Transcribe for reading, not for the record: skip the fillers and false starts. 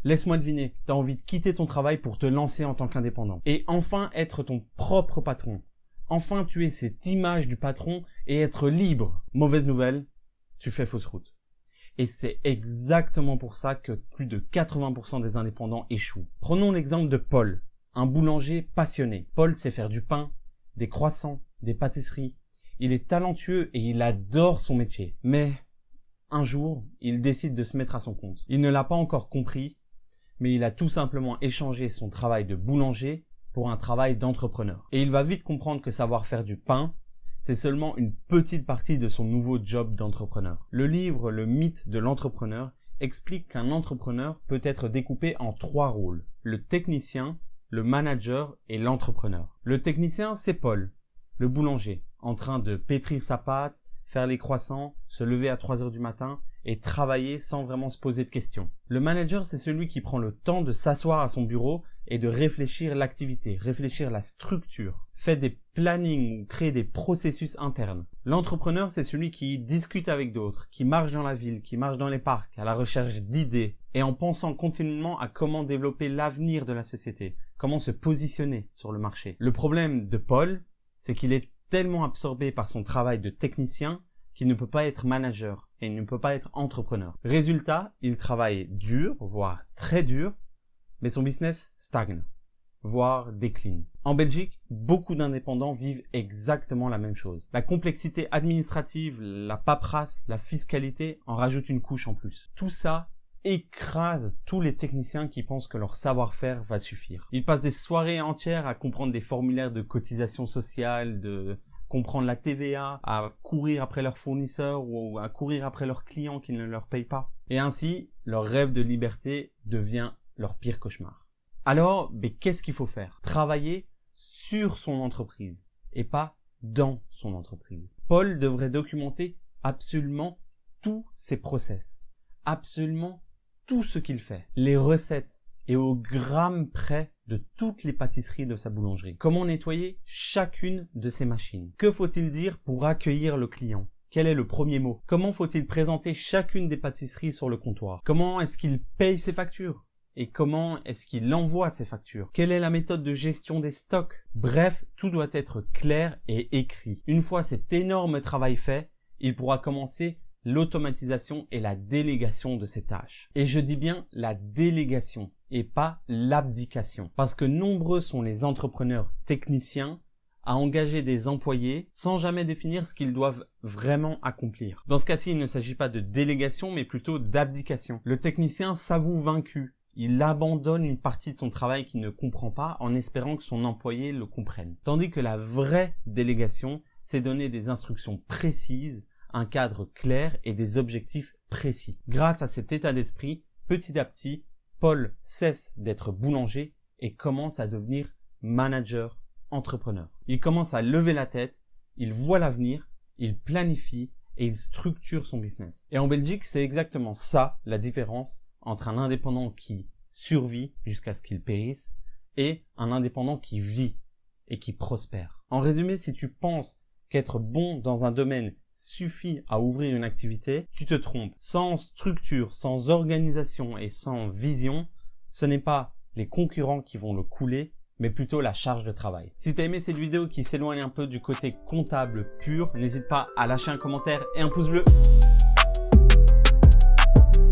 Laisse-moi deviner, tu as envie de quitter ton travail pour te lancer en tant qu'indépendant. Et enfin être ton propre patron. Enfin tuer cette image du patron et être libre. Mauvaise nouvelle, tu fais fausse route. Et c'est exactement pour ça que plus de 80% des indépendants échouent. Prenons l'exemple de Paul, un boulanger passionné. Paul sait faire du pain, des croissants, des pâtisseries. Il est talentueux et il adore son métier. Mais un jour, il décide de se mettre à son compte. Il ne l'a pas encore compris, mais il a tout simplement échangé son travail de boulanger pour un travail d'entrepreneur. Et il va vite comprendre que savoir faire du pain, c'est seulement une petite partie de son nouveau job d'entrepreneur. Le livre Le mythe de l'entrepreneur explique qu'un entrepreneur peut être découpé en 3 rôles. Le technicien, le manager et l'entrepreneur. Le technicien, c'est Paul, le boulanger, en train de pétrir sa pâte, faire les croissants, se lever à 3 heures du matin et travailler sans vraiment se poser de questions. Le manager, c'est celui qui prend le temps de s'asseoir à son bureau et de réfléchir l'activité, réfléchir la structure, fait des plannings ou crée des processus internes. L'entrepreneur, c'est celui qui discute avec d'autres, qui marche dans la ville, qui marche dans les parcs, à la recherche d'idées et en pensant continuellement à comment développer l'avenir de la société, comment se positionner sur le marché. Le problème de Paul, c'est qu'il est tellement absorbé par son travail de technicien qu'il ne peut pas être manager et il ne peut pas être entrepreneur. Résultat, il travaille dur, voire très dur, mais son business stagne, voire décline. En Belgique, beaucoup d'indépendants vivent exactement la même chose. La complexité administrative, la paperasse, la fiscalité en rajoutent une couche en plus. Tout ça écrase tous les techniciens qui pensent que leur savoir-faire va suffire. Ils passent des soirées entières à comprendre des formulaires de cotisation sociale, de comprendre la TVA, à courir après leurs fournisseurs ou à courir après leurs clients qui ne leur payent pas. Et ainsi, leur rêve de liberté devient leur pire cauchemar. Alors, qu'est-ce qu'il faut faire? Travailler sur son entreprise et pas dans son entreprise. Paul devrait documenter absolument tous ses process, absolument tout ce qu'il fait, les recettes et au gramme près de toutes les pâtisseries de sa boulangerie. Comment nettoyer chacune de ses machines? Que faut-il dire pour accueillir le client? Quel est le premier mot? Comment faut-il présenter chacune des pâtisseries sur le comptoir? Comment est-ce qu'il paye ses factures? Et comment est-ce qu'il envoie ses factures? Quelle est la méthode de gestion des stocks? Bref, tout doit être clair et écrit. Une fois cet énorme travail fait, il pourra commencer l'automatisation et la délégation de ces tâches. Et je dis bien la délégation et pas l'abdication. Parce que nombreux sont les entrepreneurs techniciens à engager des employés sans jamais définir ce qu'ils doivent vraiment accomplir. Dans ce cas-ci, il ne s'agit pas de délégation mais plutôt d'abdication. Le technicien s'avoue vaincu. Il abandonne une partie de son travail qu'il ne comprend pas en espérant que son employé le comprenne. Tandis que la vraie délégation, c'est donner des instructions précises, un cadre clair et des objectifs précis. Grâce à cet état d'esprit, petit à petit, Paul cesse d'être boulanger et commence à devenir manager, entrepreneur. Il commence à lever la tête, il voit l'avenir, il planifie et il structure son business. Et en Belgique, c'est exactement ça la différence entre un indépendant qui survit jusqu'à ce qu'il périsse et un indépendant qui vit et qui prospère. En résumé, si tu penses qu'être bon dans un domaine suffit à ouvrir une activité, tu te trompes. Sans structure, sans organisation et sans vision, ce n'est pas les concurrents qui vont le couler, mais plutôt la charge de travail. Si tu as aimé cette vidéo qui s'éloigne un peu du côté comptable pur, n'hésite pas à lâcher un commentaire et un pouce bleu.